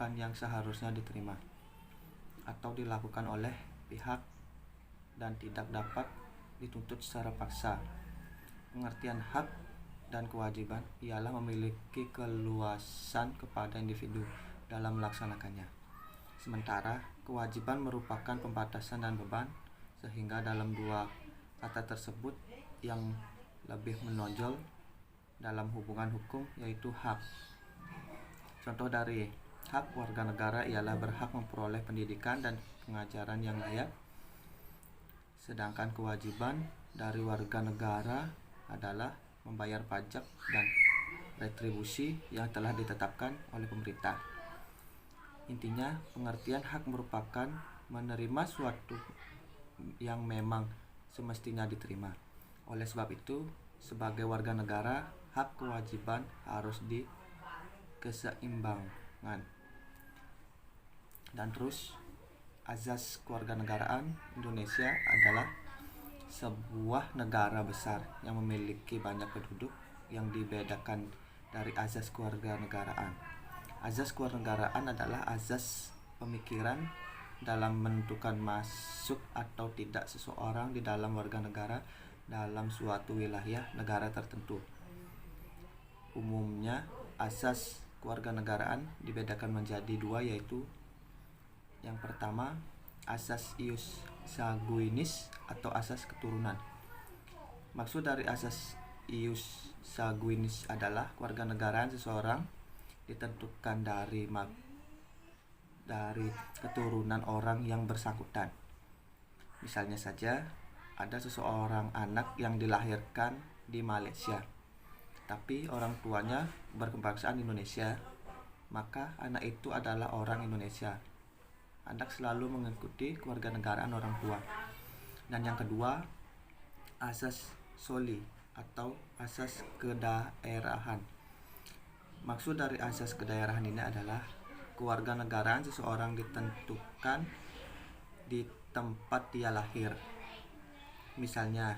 bukan yang seharusnya diterima atau dilakukan oleh pihak dan tidak dapat dituntut secara paksa. Pengertian hak dan kewajiban ialah memiliki keluasan kepada individu dalam melaksanakannya. Sementara kewajiban merupakan pembatasan dan beban, sehingga dalam dua kata tersebut yang lebih menonjol dalam hubungan hukum yaitu hak. Contoh dari hak warga negara ialah berhak memperoleh pendidikan dan pengajaran yang layak. Sedangkan kewajiban dari warga negara adalah membayar pajak dan retribusi yang telah ditetapkan oleh pemerintah. Intinya, pengertian hak merupakan menerima suatu yang memang semestinya diterima. Oleh sebab itu, sebagai warga negara, hak kewajiban harus dikeseimbangan. Dan terus, azas kewarganegaraan Indonesia adalah sebuah negara besar yang memiliki banyak penduduk yang dibedakan dari azas kewarganegaraan. Azas kewarganegaraan adalah azas pemikiran dalam menentukan masuk atau tidak seseorang di dalam warga negara dalam suatu wilayah negara tertentu. Umumnya, asas kewarganegaraan dibedakan menjadi dua, yaitu yang pertama, asas ius sanguinis atau asas keturunan. Maksud dari asas ius sanguinis adalah kewarganegaraan seseorang ditentukan dari keturunan orang yang bersangkutan. Misalnya saja, ada seseorang anak yang dilahirkan di Malaysia, tapi orang tuanya berkebangsaan Indonesia, maka anak itu adalah orang Indonesia. Anak selalu mengikuti kewarganegaraan orang tua. Dan yang kedua, asas soli atau asas kedaerahan. Maksud dari asas kedaerahan ini adalah kewarganegaraan seseorang ditentukan di tempat dia lahir. Misalnya,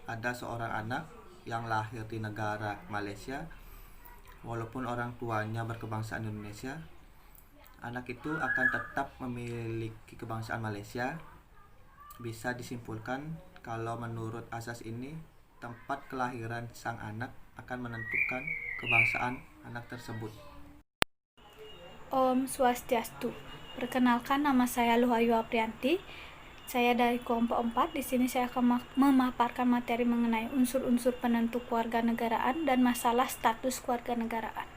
ada seorang anak yang lahir di negara Malaysia, walaupun orang tuanya berkebangsaan Indonesia, anak itu akan tetap memiliki kebangsaan Malaysia. Bisa disimpulkan kalau menurut asas ini, tempat kelahiran sang anak akan menentukan kebangsaan anak tersebut. Om Swastiastu. Perkenalkan, nama saya Luhayu Aprianti. Saya dari kelompok 4. Di sini saya akan memaparkan materi mengenai unsur-unsur penentu kewarganegaraan dan masalah status kewarganegaraan.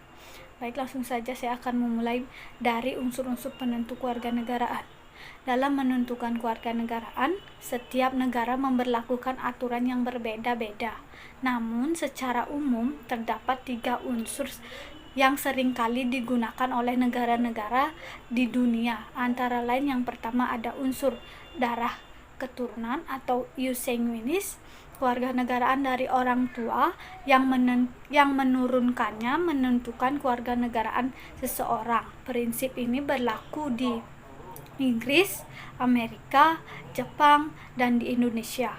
Baik, langsung saja saya akan memulai dari unsur-unsur penentu kewarganegaraan. Dalam menentukan kewarganegaraan, setiap negara memberlakukan aturan yang berbeda-beda. Namun, secara umum terdapat 3 unsur yang seringkali digunakan oleh negara-negara di dunia. Antara lain, yang pertama ada unsur darah keturunan atau ius sanguinis, kewarganegaraan dari orang tua yang menurunkannya menentukan kewarganegaraan seseorang. Prinsip ini berlaku di Inggris, Amerika, Jepang, dan di Indonesia.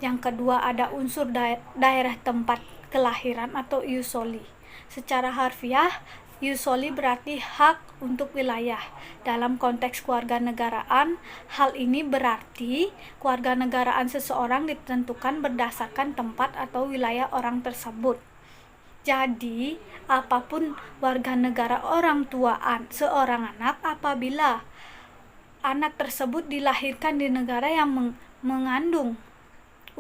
Yang kedua ada unsur daerah tempat kelahiran atau ius soli. Secara harfiah, ius soli berarti hak untuk wilayah. Dalam konteks kewarganegaraan, hal ini berarti kewarganegaraan seseorang ditentukan berdasarkan tempat atau wilayah orang tersebut. Jadi, apapun warga negara orang tua seorang anak, apabila anak tersebut dilahirkan di negara yang mengandung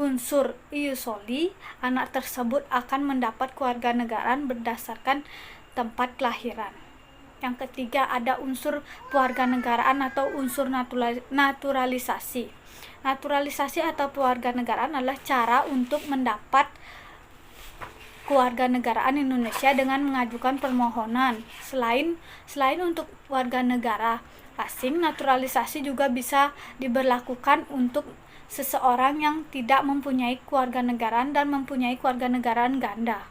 unsur ius soli, anak tersebut akan mendapat kewarganegaraan berdasarkan tempat kelahiran. Yang ketiga ada unsur kewarganegaraan atau unsur naturalisasi. Naturalisasi atau kewarganegaraan adalah cara untuk mendapat kewarganegaraan Indonesia dengan mengajukan permohonan. Selain untuk warga negara asing, naturalisasi juga bisa diberlakukan untuk seseorang yang tidak mempunyai kewarganegaraan dan mempunyai kewarganegaraan ganda.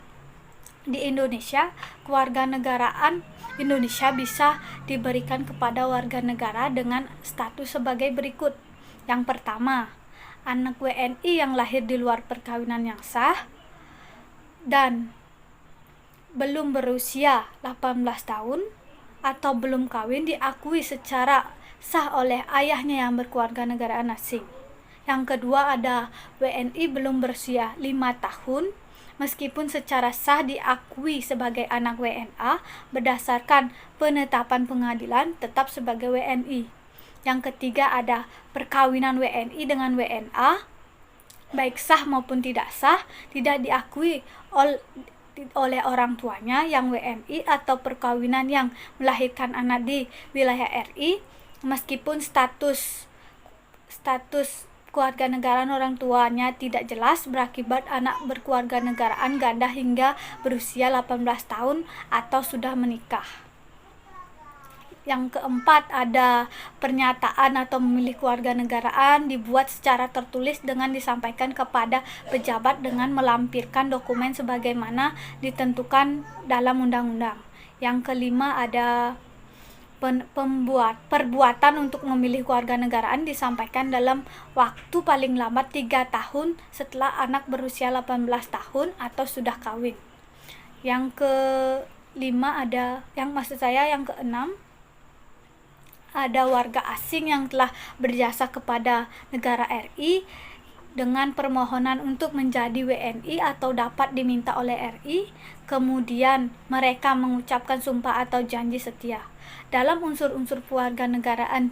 Di Indonesia, kewarganegaraan Indonesia bisa diberikan kepada warga negara dengan status sebagai berikut. Yang pertama, anak WNI yang lahir di luar perkawinan yang sah dan belum berusia 18 tahun atau belum kawin diakui secara sah oleh ayahnya yang berkewarganegaraan asing. Yang kedua ada WNI belum berusia 5 tahun meskipun secara sah diakui sebagai anak WNA berdasarkan penetapan pengadilan tetap sebagai WNI. Yang ketiga ada perkawinan WNI dengan WNA baik sah maupun tidak sah tidak diakui oleh orang tuanya yang WNI atau perkawinan yang melahirkan anak di wilayah RI meskipun status kewarganegaraan orang tuanya tidak jelas berakibat anak berkewarganegaraan ganda hingga berusia 18 tahun atau sudah menikah. Yang keempat ada pernyataan atau memilih kewarganegaraan dibuat secara tertulis dengan disampaikan kepada pejabat dengan melampirkan dokumen sebagaimana ditentukan dalam undang-undang. Yang kelima ada perbuatan untuk memilih kewarganegaraan disampaikan dalam waktu paling lambat 3 tahun setelah anak berusia 18 tahun atau sudah kawin. Yang kelima ada yang keenam ada warga asing yang telah berjasa kepada negara RI dengan permohonan untuk menjadi WNI atau dapat diminta oleh RI, kemudian mereka mengucapkan sumpah atau janji setia. Dalam unsur-unsur kewarganegaraan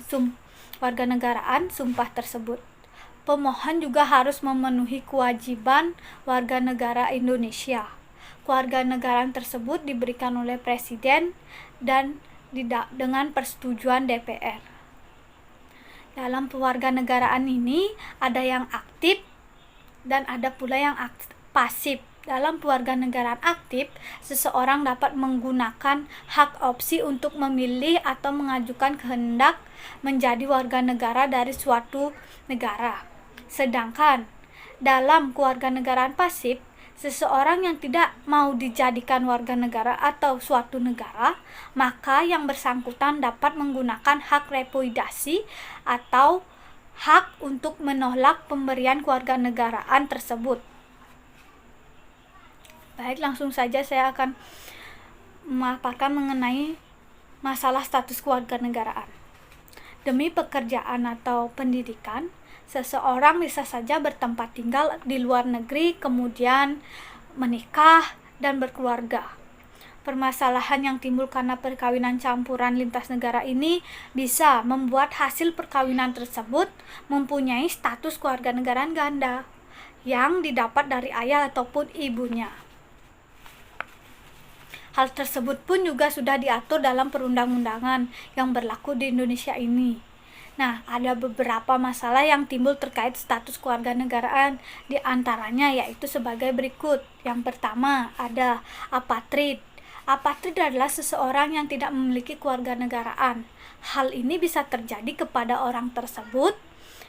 sumpah tersebut, pemohon juga harus memenuhi kewajiban warga negara Indonesia. Kewarganegaraan tersebut diberikan oleh Presiden dan dengan persetujuan DPR. Dalam kewarganegaraan ini ada yang aktif dan ada pula yang pasif. Dalam kewarganegaraan aktif, seseorang dapat menggunakan hak opsi untuk memilih atau mengajukan kehendak menjadi warga negara dari suatu negara. Sedangkan dalam kewarganegaraan pasif, seseorang yang tidak mau dijadikan warga negara atau suatu negara, maka yang bersangkutan dapat menggunakan hak repudiasi atau hak untuk menolak pemberian kewarganegaraan tersebut. Baik, langsung saja saya akan memaparkan mengenai masalah status kewarganegaraan. Demi pekerjaan atau pendidikan, seseorang bisa saja bertempat tinggal di luar negeri, kemudian menikah dan berkeluarga. Permasalahan yang timbul karena perkawinan campuran lintas negara ini bisa membuat hasil perkawinan tersebut mempunyai status kewarganegaraan ganda yang didapat dari ayah ataupun ibunya. Hal tersebut pun juga sudah diatur dalam perundang-undangan yang berlaku di Indonesia ini. Nah, ada beberapa masalah yang timbul terkait status kewarganegaraan, di antaranya yaitu sebagai berikut. Yang pertama, ada apatrid. Apatrid adalah seseorang yang tidak memiliki kewarganegaraan. Hal ini bisa terjadi kepada orang tersebut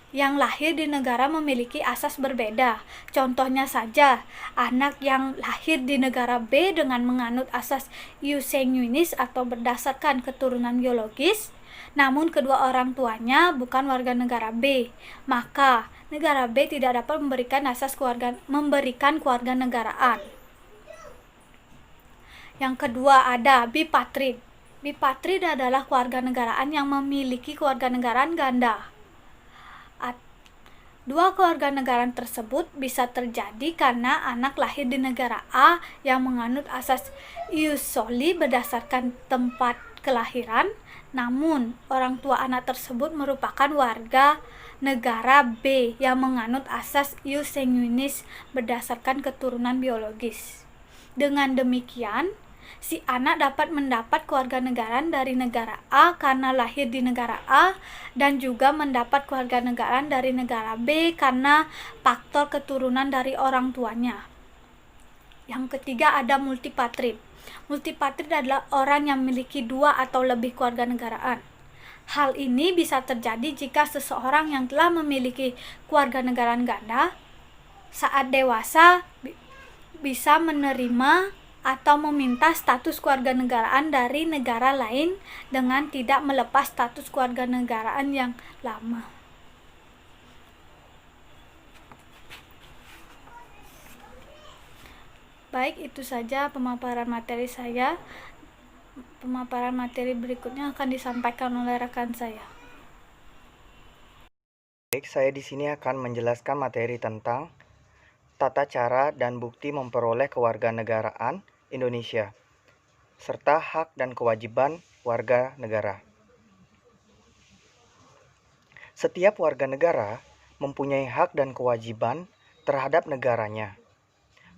yang lahir di negara memiliki asas berbeda. Contohnya saja, anak yang lahir di negara B dengan menganut asas ius sanguinis atau berdasarkan keturunan biologis, namun kedua orang tuanya bukan warga negara B, maka negara B tidak dapat memberikan kewarganegaraan. Yang kedua ada bipatrid. Bipatrid adalah kewarganegaraan yang memiliki kewarganegaraan ganda. Dua kewarganegaraan tersebut bisa terjadi karena anak lahir di negara A yang menganut asas ius soli berdasarkan tempat kelahiran, namun orang tua anak tersebut merupakan warga negara B yang menganut asas ius sanguinis berdasarkan keturunan biologis. Dengan demikian, si anak dapat mendapat kewarganegaraan dari negara A karena lahir di negara A dan juga mendapat kewarganegaraan dari negara B karena faktor keturunan dari orang tuanya. Yang ketiga ada multipatrid. Multipatrid adalah orang yang memiliki 2 atau lebih kewarganegaraan. Hal ini bisa terjadi jika seseorang yang telah memiliki kewarganegaraan ganda saat dewasa bisa menerima atau meminta status kewarganegaraan dari negara lain dengan tidak melepas status kewarganegaraan yang lama. Baik, itu saja pemaparan materi saya. Pemaparan materi berikutnya akan disampaikan oleh rekan saya. Baik, saya di sini akan menjelaskan materi tentang tata cara dan bukti memperoleh kewarganegaraan Indonesia, serta hak dan kewajiban warga negara. Setiap warga negara mempunyai hak dan kewajiban terhadap negaranya.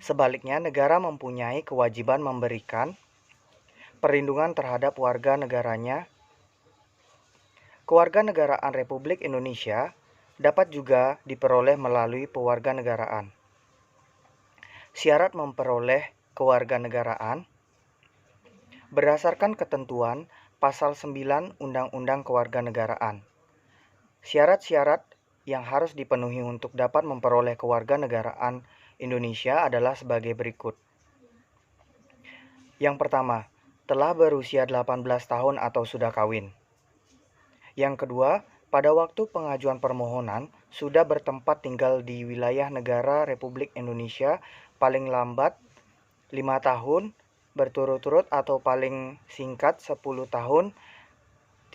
Sebaliknya, negara mempunyai kewajiban memberikan perlindungan terhadap warga negaranya. Kewarganegaraan Republik Indonesia dapat juga diperoleh melalui pewarganegaraan. Syarat memperoleh kewarganegaraan berdasarkan ketentuan Pasal 9 Undang-Undang Kewarganegaraan. Syarat-syarat yang harus dipenuhi untuk dapat memperoleh kewarganegaraan Indonesia adalah sebagai berikut. Yang pertama, telah berusia 18 tahun atau sudah kawin. Yang kedua, pada waktu pengajuan permohonan sudah bertempat tinggal di wilayah negara Republik Indonesia paling lambat 5 tahun berturut-turut atau paling singkat 10 tahun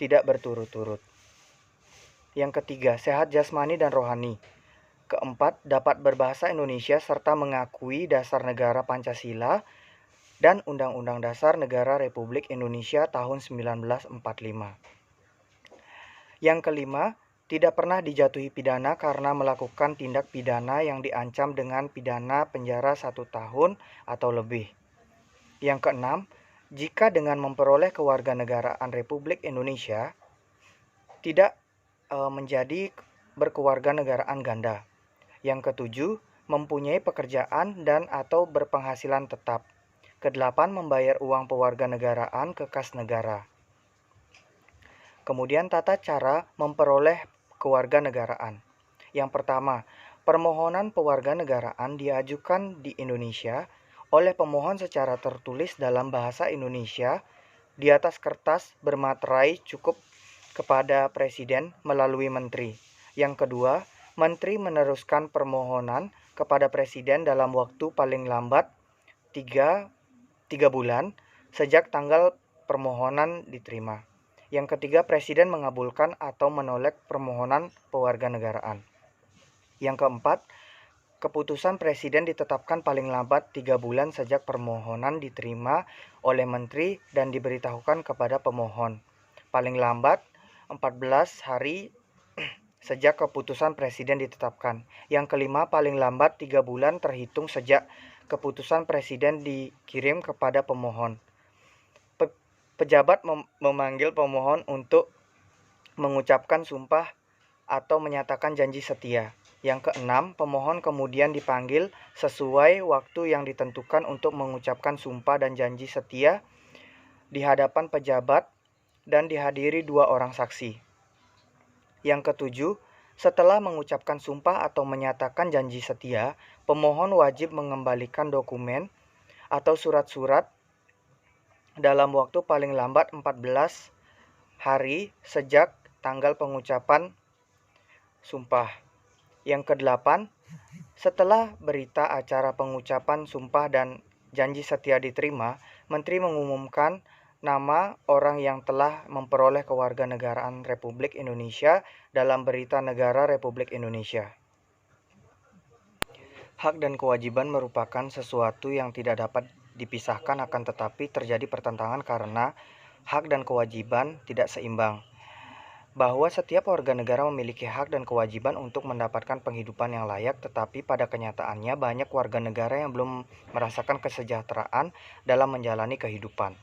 tidak berturut-turut. Yang ketiga, sehat jasmani dan rohani. Keempat, dapat berbahasa Indonesia serta mengakui dasar negara Pancasila dan Undang-Undang Dasar Negara Republik Indonesia tahun 1945. Yang kelima, tidak pernah dijatuhi pidana karena melakukan tindak pidana yang diancam dengan pidana penjara 1 tahun atau lebih. Yang keenam, jika dengan memperoleh kewarganegaraan Republik Indonesia tidak menjadi berkewarganegaraan ganda. Yang ketujuh, mempunyai pekerjaan dan atau berpenghasilan tetap. Kedelapan, membayar uang pewarganegaraan ke kas negara. Kemudian tata cara memperoleh kewarganegaraan. Yang pertama, permohonan pewarganegaraan diajukan di Indonesia oleh pemohon secara tertulis dalam bahasa Indonesia di atas kertas bermaterai cukup kepada Presiden melalui Menteri. Yang kedua, Menteri meneruskan permohonan kepada Presiden dalam waktu paling lambat 3 bulan sejak tanggal permohonan diterima. Yang ketiga, Presiden mengabulkan atau menolak permohonan pewarganegaraan. Yang keempat, keputusan Presiden ditetapkan paling lambat 3 bulan sejak permohonan diterima oleh Menteri dan diberitahukan kepada pemohon. Paling lambat 14 hari sejak keputusan Presiden ditetapkan. Yang kelima, paling lambat 3 bulan terhitung sejak keputusan Presiden dikirim kepada pemohon. Pejabat memanggil pemohon untuk mengucapkan sumpah atau menyatakan janji setia. Yang keenam, pemohon kemudian dipanggil sesuai waktu yang ditentukan untuk mengucapkan sumpah dan janji setia di hadapan pejabat dan dihadiri 2 orang saksi. Yang ketujuh, setelah mengucapkan sumpah atau menyatakan janji setia, pemohon wajib mengembalikan dokumen atau surat-surat dalam waktu paling lambat 14 hari sejak tanggal pengucapan sumpah. Yang kedelapan, setelah berita acara pengucapan sumpah dan janji setia diterima, Menteri mengumumkan nama orang yang telah memperoleh kewarganegaraan Republik Indonesia dalam Berita Negara Republik Indonesia. Hak dan kewajiban merupakan sesuatu yang tidak dapat dipisahkan, akan tetapi terjadi pertentangan karena hak dan kewajiban tidak seimbang. Bahwa setiap warga negara memiliki hak dan kewajiban untuk mendapatkan penghidupan yang layak, tetapi pada kenyataannya banyak warga negara yang belum merasakan kesejahteraan dalam menjalani kehidupan.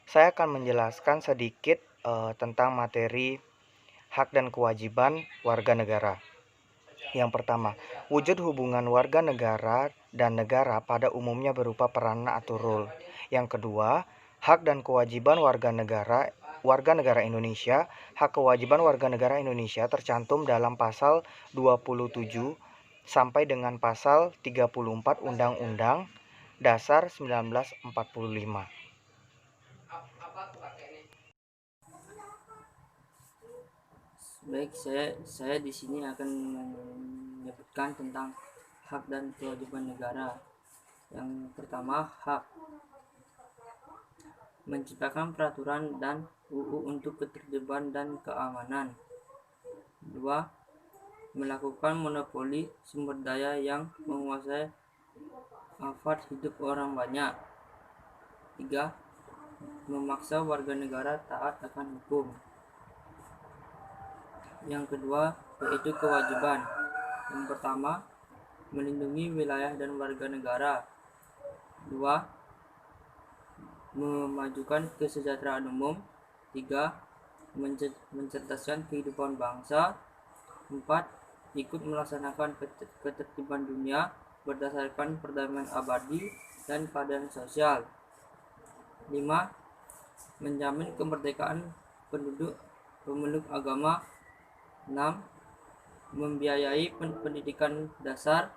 Saya akan menjelaskan sedikit tentang materi hak dan kewajiban warga negara. Yang pertama, wujud hubungan warga negara dan negara pada umumnya berupa peranan atau role. Yang kedua, hak dan kewajiban warga negara Indonesia. Hak kewajiban warga negara Indonesia tercantum dalam pasal 27 sampai dengan pasal 34 Undang-Undang Dasar 1945. Baik, saya di sini akan menyebutkan tentang hak dan kewajiban negara. Yang pertama, hak. menciptakan peraturan dan UU untuk ketertiban dan keamanan. 2. Melakukan monopoli sumber daya yang menguasai hafat hidup orang banyak. 3. Memaksa warga negara taat akan hukum. Yang kedua yaitu kewajiban. Yang pertama, melindungi wilayah dan warga negara. 2. Memajukan kesejahteraan umum. 3. Mencerdaskan kehidupan bangsa. 4. Ikut melaksanakan ketertiban dunia berdasarkan perdamaian abadi dan keadilan sosial. 5. Menjamin kemerdekaan pemeluk agama. 6. Membiayai pendidikan dasar.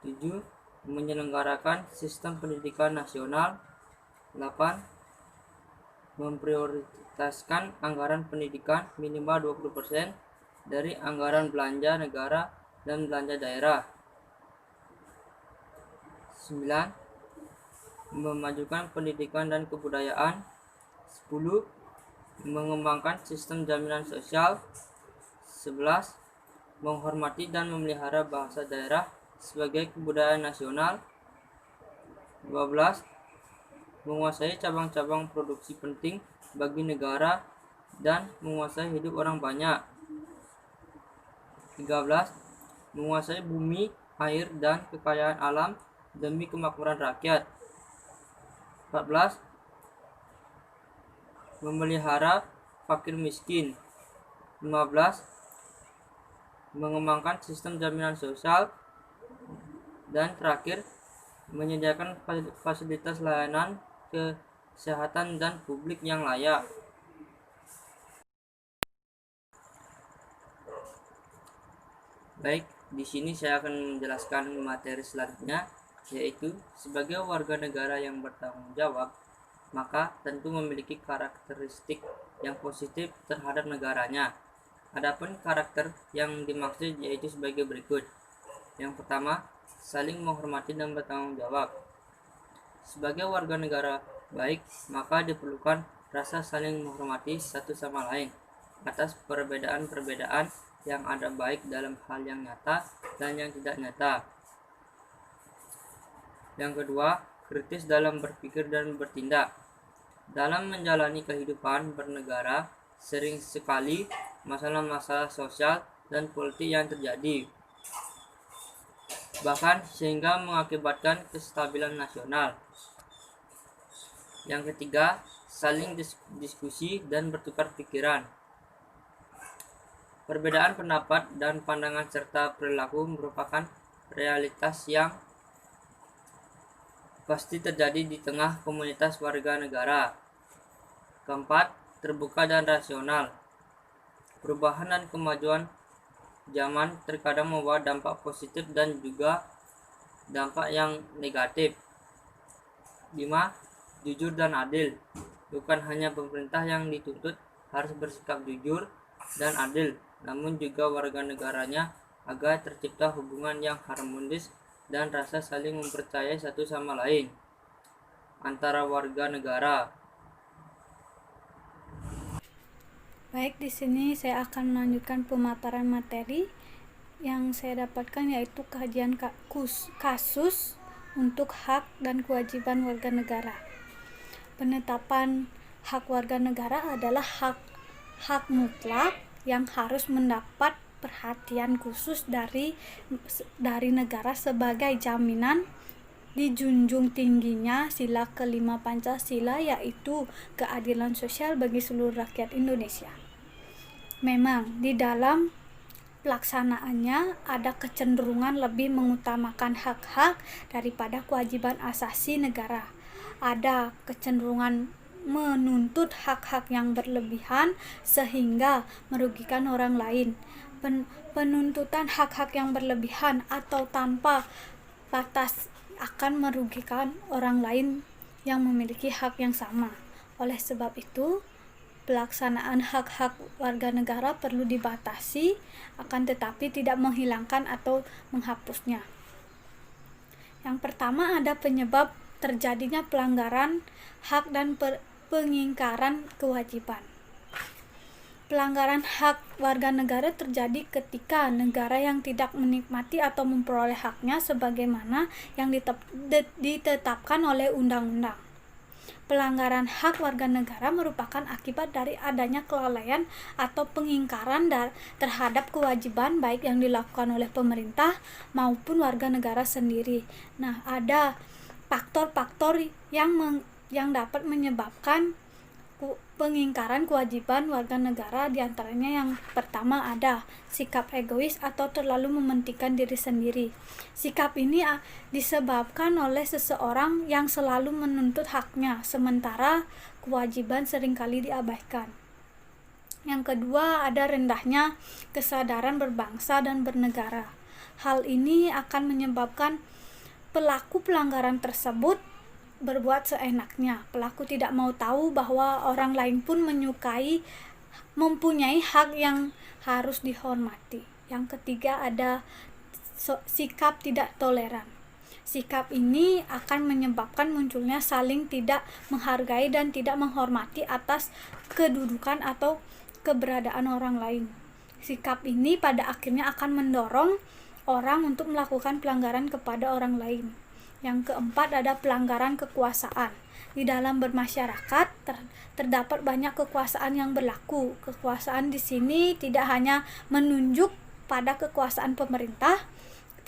7. Menyelenggarakan sistem pendidikan nasional. 8. Memprioritaskan anggaran pendidikan minimal 20% dari anggaran belanja negara dan belanja daerah. 9. Memajukan pendidikan dan kebudayaan. 10. Mengembangkan sistem jaminan sosial. 11. Menghormati dan memelihara bahasa daerah sebagai kebudayaan nasional. 12. Menguasai cabang-cabang produksi penting bagi negara dan menguasai hidup orang banyak. 13. Menguasai bumi, air, dan kekayaan alam demi kemakmuran rakyat. 14. Memelihara fakir miskin. 15. Mengembangkan sistem jaminan sosial. Dan terakhir, menyediakan fasilitas layanan kesehatan dan publik yang layak. Baik, di sini saya akan menjelaskan materi selanjutnya, yaitu sebagai warga negara yang bertanggung jawab, maka tentu memiliki karakteristik yang positif terhadap negaranya. Adapun karakter yang dimaksud yaitu sebagai berikut. Yang pertama, saling menghormati dan bertanggung jawab. Sebagai warga negara baik, maka diperlukan rasa saling menghormati satu sama lain atas perbedaan-perbedaan yang ada baik dalam hal yang nyata dan yang tidak nyata. Yang kedua, kritis dalam berpikir dan bertindak. Dalam menjalani kehidupan bernegara, sering sekali masalah-masalah sosial dan politik yang terjadi, bahkan sehingga mengakibatkan kestabilan nasional. Yang ketiga, saling diskusi dan bertukar pikiran. Perbedaan pendapat dan pandangan serta perilaku merupakan realitas yang pasti terjadi di tengah komunitas warga negara. Keempat, terbuka dan rasional. Perubahan dan kemajuan zaman terkadang membawa dampak positif dan juga dampak yang negatif. 5. Jujur dan adil. Bukan hanya pemerintah yang dituntut harus bersikap jujur dan adil, namun juga warga negaranya agar tercipta hubungan yang harmonis dan rasa saling mempercayai satu sama lain antara warga negara. Baik, di sini saya akan melanjutkan pemaparan materi yang saya dapatkan, yaitu kajian kasus untuk hak dan kewajiban warga negara. Penetapan hak warga negara adalah hak mutlak yang harus mendapat perhatian khusus dari negara sebagai jaminan dijunjung tingginya sila kelima Pancasila, yaitu keadilan sosial bagi seluruh rakyat Indonesia. Memang di dalam pelaksanaannya ada kecenderungan lebih mengutamakan hak-hak daripada kewajiban asasi negara. Ada kecenderungan menuntut hak-hak yang berlebihan sehingga merugikan orang lain. Penuntutan hak-hak yang berlebihan atau tanpa batas akan merugikan orang lain yang memiliki hak yang sama. Oleh sebab itu, pelaksanaan hak-hak warga negara perlu dibatasi, akan tetapi tidak menghilangkan atau menghapusnya. Yang pertama, ada penyebab terjadinya pelanggaran hak dan pengingkaran kewajiban. Pelanggaran hak warga negara terjadi ketika negara yang tidak menikmati atau memperoleh haknya sebagaimana yang ditetapkan oleh undang-undang. Pelanggaran hak warga negara merupakan akibat dari adanya kelalaian atau pengingkaran terhadap kewajiban baik yang dilakukan oleh pemerintah maupun warga negara sendiri. Nah, ada faktor-faktor yang dapat menyebabkan pengingkaran kewajiban warga negara, diantaranya yang pertama ada sikap egois atau terlalu mementingkan diri sendiri. Sikap ini disebabkan oleh seseorang yang selalu menuntut haknya, sementara kewajiban seringkali diabaikan. Yang kedua ada rendahnya kesadaran berbangsa dan bernegara. Hal ini akan menyebabkan pelaku pelanggaran tersebut berbuat seenaknya. Pelaku tidak mau tahu bahwa orang lain pun mempunyai hak yang harus dihormati. Yang ketiga ada sikap tidak toleran. Sikap ini akan menyebabkan munculnya saling tidak menghargai dan tidak menghormati atas kedudukan atau keberadaan orang lain. Sikap ini pada akhirnya akan mendorong orang untuk melakukan pelanggaran kepada orang lain. Yang keempat ada pelanggaran kekuasaan. Di dalam bermasyarakat terdapat banyak kekuasaan yang berlaku. Kekuasaan di sini tidak hanya menunjuk pada kekuasaan pemerintah,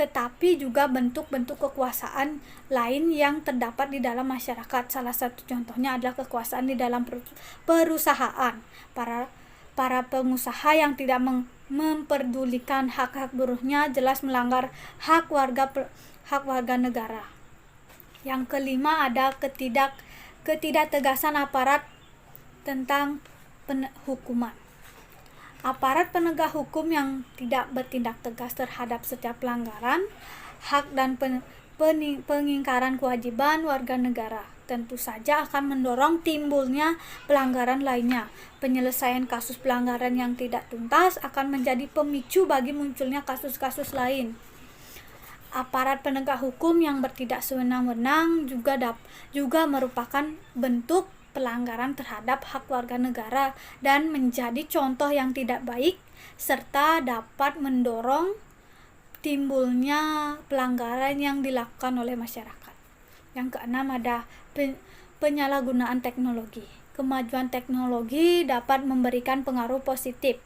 tetapi juga bentuk-bentuk kekuasaan lain yang terdapat di dalam masyarakat. Salah satu contohnya adalah kekuasaan di dalam perusahaan. Para pengusaha yang tidak memperdulikan hak-hak buruhnya jelas melanggar hak warga negara. Yang kelima ada ketidaktegasan aparat tentang hukuman. Aparat penegak hukum yang tidak bertindak tegas terhadap setiap pelanggaran hak dan pengingkaran kewajiban warga negara tentu saja akan mendorong timbulnya pelanggaran lainnya. Penyelesaian kasus pelanggaran yang tidak tuntas akan menjadi pemicu bagi munculnya kasus-kasus lain. Aparat penegak hukum yang bertindak sewenang-wenang juga merupakan bentuk pelanggaran terhadap hak warga negara dan menjadi contoh yang tidak baik serta dapat mendorong timbulnya pelanggaran yang dilakukan oleh masyarakat. Yang keenam ada penyalahgunaan teknologi. Kemajuan teknologi dapat memberikan pengaruh positif,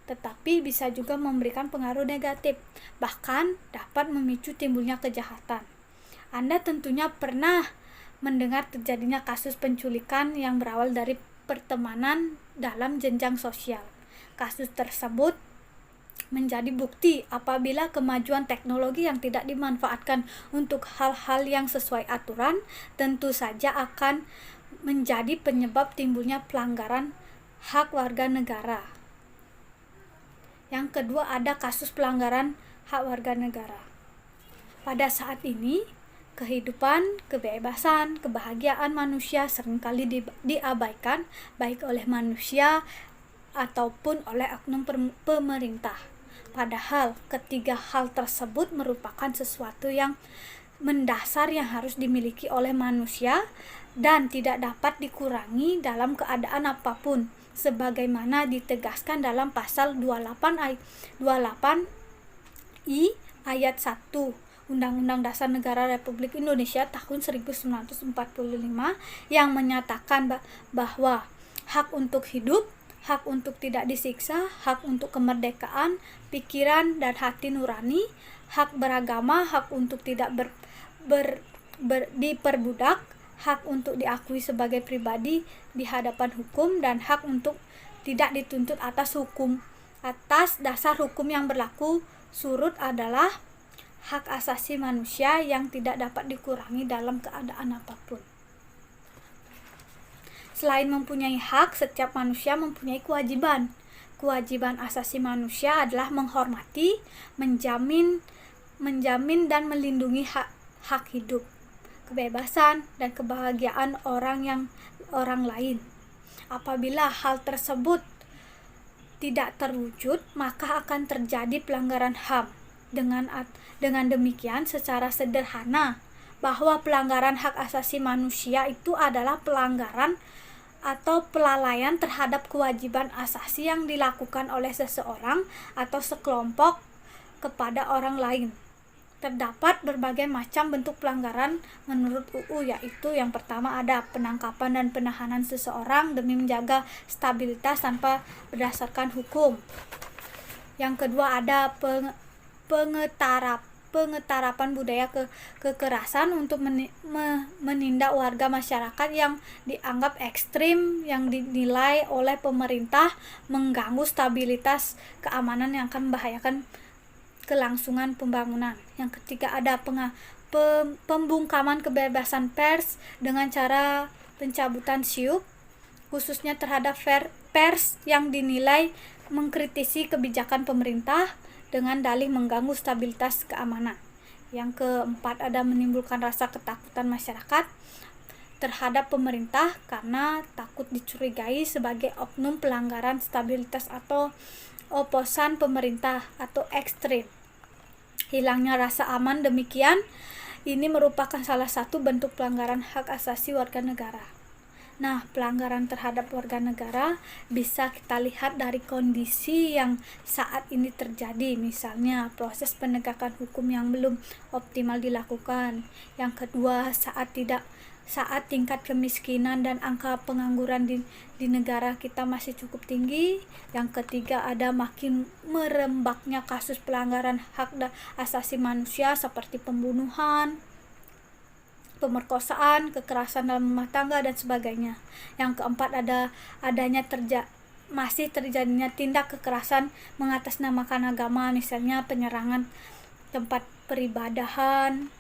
tetapi bisa juga memberikan pengaruh negatif, bahkan dapat memicu timbulnya kejahatan. Anda tentunya pernah mendengar terjadinya kasus penculikan yang berawal dari pertemanan dalam jenjang sosial. Kasus tersebut menjadi bukti apabila kemajuan teknologi yang tidak dimanfaatkan untuk hal-hal yang sesuai aturan tentu saja akan menjadi penyebab timbulnya pelanggaran hak warga negara. Yang kedua ada kasus pelanggaran hak warga negara. Pada saat ini, kehidupan, kebebasan, kebahagiaan manusia seringkali diabaikan baik oleh manusia ataupun oleh oknum pemerintah. Padahal ketiga hal tersebut merupakan sesuatu yang mendasar yang harus dimiliki oleh manusia dan tidak dapat dikurangi dalam keadaan apapun, sebagaimana ditegaskan dalam pasal 28 I ayat 1 Undang-Undang Dasar Negara Republik Indonesia tahun 1945 yang menyatakan bahwa hak untuk hidup, hak untuk tidak disiksa, hak untuk kemerdekaan, pikiran dan hati nurani, hak beragama, hak untuk tidak diperbudak, hak untuk diakui sebagai pribadi di hadapan hukum, dan hak untuk tidak dituntut atas dasar hukum yang berlaku surut adalah hak asasi manusia yang tidak dapat dikurangi dalam keadaan apapun. Selain mempunyai hak, setiap manusia mempunyai kewajiban. Kewajiban asasi manusia adalah menghormati, menjamin dan melindungi hak hidup, kebebasan dan kebahagiaan orang lain. Apabila hal tersebut tidak terwujud, maka akan terjadi pelanggaran HAM. Dengan demikian, secara sederhana bahwa pelanggaran hak asasi manusia itu adalah pelanggaran atau pelalaian terhadap kewajiban asasi yang dilakukan oleh seseorang atau sekelompok kepada orang lain. Terdapat berbagai macam bentuk pelanggaran menurut UU, yaitu yang pertama ada penangkapan dan penahanan seseorang demi menjaga stabilitas tanpa berdasarkan hukum. Yang kedua ada pengetarapan budaya kekerasan untuk menindak warga masyarakat yang dianggap ekstrim, yang dinilai oleh pemerintah mengganggu stabilitas keamanan yang akan membahayakan kelangsungan pembangunan. Yang ketiga ada pembungkaman kebebasan pers dengan cara pencabutan syuk, khususnya terhadap pers yang dinilai mengkritisi kebijakan pemerintah dengan dalih mengganggu stabilitas keamanan. Yang keempat ada menimbulkan rasa ketakutan masyarakat terhadap pemerintah karena takut dicurigai sebagai oknum pelanggaran stabilitas atau oposan pemerintah atau ekstrim. Hilangnya rasa aman demikian ini merupakan salah satu bentuk pelanggaran hak asasi warga negara. Nah, pelanggaran terhadap warga negara bisa kita lihat dari kondisi yang saat ini terjadi, misalnya proses penegakan hukum yang belum optimal dilakukan. Yang kedua, saat tingkat kemiskinan dan angka pengangguran di negara kita masih cukup tinggi. Yang ketiga ada makin merembaknya kasus pelanggaran hak asasi manusia seperti pembunuhan, pemerkosaan, kekerasan dalam rumah tangga dan sebagainya. Yang keempat masih terjadinya tindak kekerasan mengatasnamakan agama, misalnya penyerangan tempat peribadahan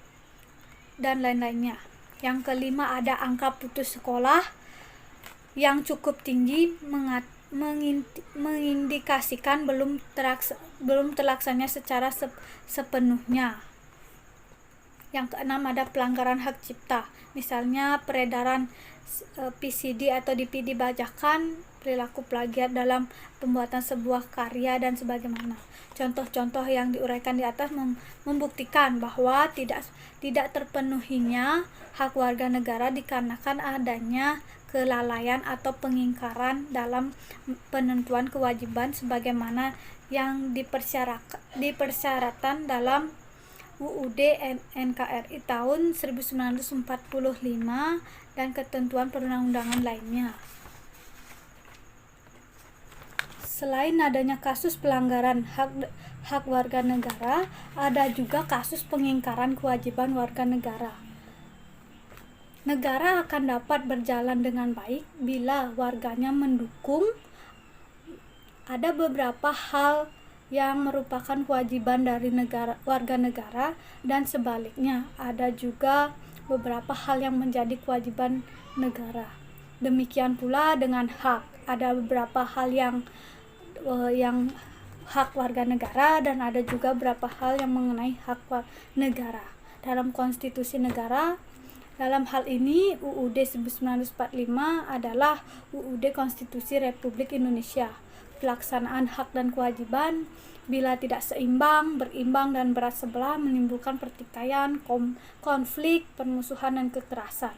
dan lain-lainnya. Yang kelima ada angka putus sekolah yang cukup tinggi mengindikasikan belum terlaksana secara sepenuhnya. Yang keenam ada pelanggaran hak cipta, misalnya peredaran PCD atau DVD bajakan, perilaku plagiat dalam pembuatan sebuah karya dan sebagaimana. Contoh-contoh yang diuraikan di atas membuktikan bahwa tidak terpenuhinya hak warga negara dikarenakan adanya kelalaian atau pengingkaran dalam penentuan kewajiban sebagaimana yang dipersyaratkan dalam UUD NKRI tahun 1945 dan ketentuan perundang-undangan lainnya. Selain adanya kasus pelanggaran hak warga negara, ada juga kasus pengingkaran kewajiban warga negara. Negara akan dapat berjalan dengan baik bila warganya mendukung. Ada beberapa hal yang merupakan kewajiban dari warga negara dan sebaliknya, ada juga beberapa hal yang menjadi kewajiban negara. Demikian pula dengan hak, ada beberapa hal yang hak warga negara dan ada juga beberapa hal yang mengenai hak negara. Dalam konstitusi negara, dalam hal ini UUD 1945 adalah UUD Konstitusi Republik Indonesia. Pelaksanaan hak dan kewajiban bila tidak seimbang, berimbang dan berat sebelah menimbulkan pertikaian, konflik, permusuhan dan kekerasan.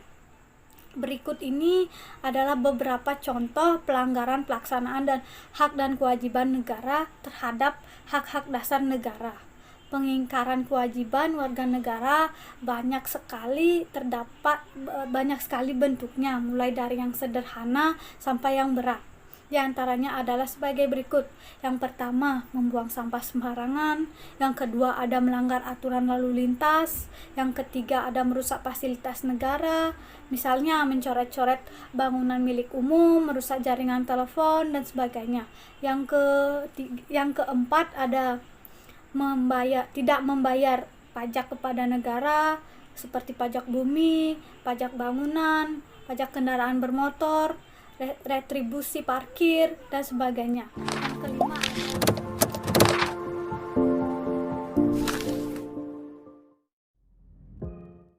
Berikut ini adalah beberapa contoh pelanggaran pelaksanaan dan hak dan kewajiban negara terhadap hak-hak dasar negara. Pengingkaran kewajiban warga negara banyak sekali bentuknya, mulai dari yang sederhana sampai yang berat. Di antaranya adalah sebagai berikut. Yang pertama, membuang sampah sembarangan. Yang kedua, ada melanggar aturan lalu lintas. Yang ketiga, ada merusak fasilitas negara, misalnya mencoret-coret bangunan milik umum, merusak jaringan telepon dan sebagainya. Yang keempat, ada tidak membayar pajak kepada negara seperti pajak bumi, pajak bangunan, pajak kendaraan bermotor, retribusi parkir dan sebagainya. Yang kelima